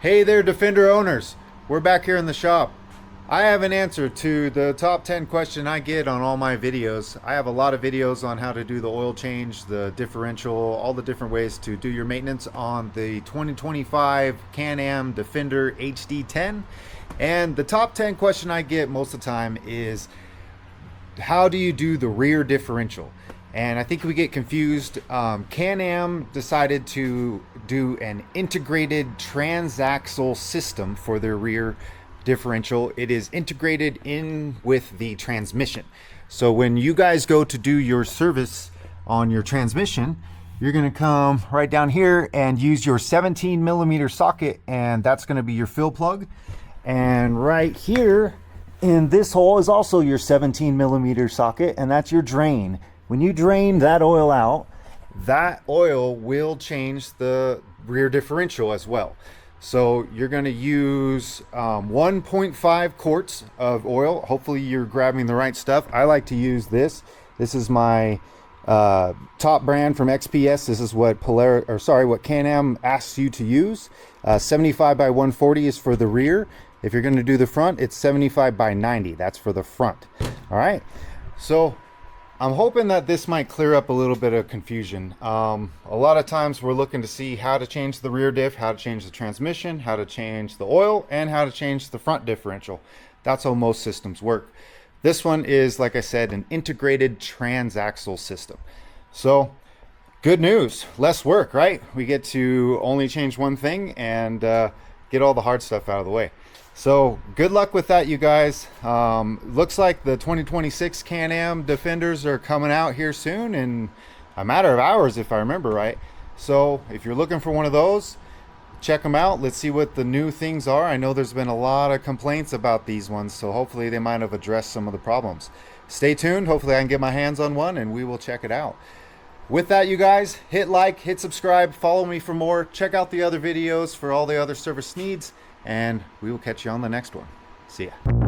Hey there, Defender owners. We're back here in the shop. I have an answer to the top 10 question I get on all my videos. I have a lot of videos on how to do the oil change, the differential, all the different ways to do your maintenance on the 2025 Can-Am Defender HD10. And the top 10 question I get most of the time is, how do you do the rear differential? And I think we get confused. Can-Am decided to do an integrated transaxle system for their rear differential. It is integrated in with the transmission. So when you guys go to do your service on your transmission, you're going to come right down here and use your 17 millimeter socket, and that's going to be your fill plug. And right here in this hole is also your 17 millimeter socket, and that's your drain. When you drain that oil out, that oil will change the rear differential as well. So you're going to use 1.5 quarts of oil. Hopefully you're grabbing the right stuff. I like to use this. This is my top brand from XPS. This is what what Can-Am asks you to use. 75 by 140 is for the rear. If you're going to do the front, it's 75 by 90. That's for the front. All right. So I'm hoping that this might clear up a little bit of confusion. A lot of times we're looking to see how to change the rear diff, how to change the transmission, how to change the oil, and how to change the front differential. That's how most systems work. This one is, like I said, an integrated transaxle system. So good news, less work, right? We get to only change one thing and get all the hard stuff out of the way. So good luck with that, you guys. Looks like the 2026 Can-Am Defenders are coming out here soon in a matter of hours, if I remember right. So if you're looking for one of those, check them out. Let's see what the new things are. I know there's been a lot of complaints about these ones, so hopefully they might have addressed some of the problems. Stay tuned. Hopefully I can get my hands on one and we will check it out. With that, you guys, hit like, hit subscribe, follow me for more. Check out the other videos for all the other service needs, and we will catch you on the next one. See ya.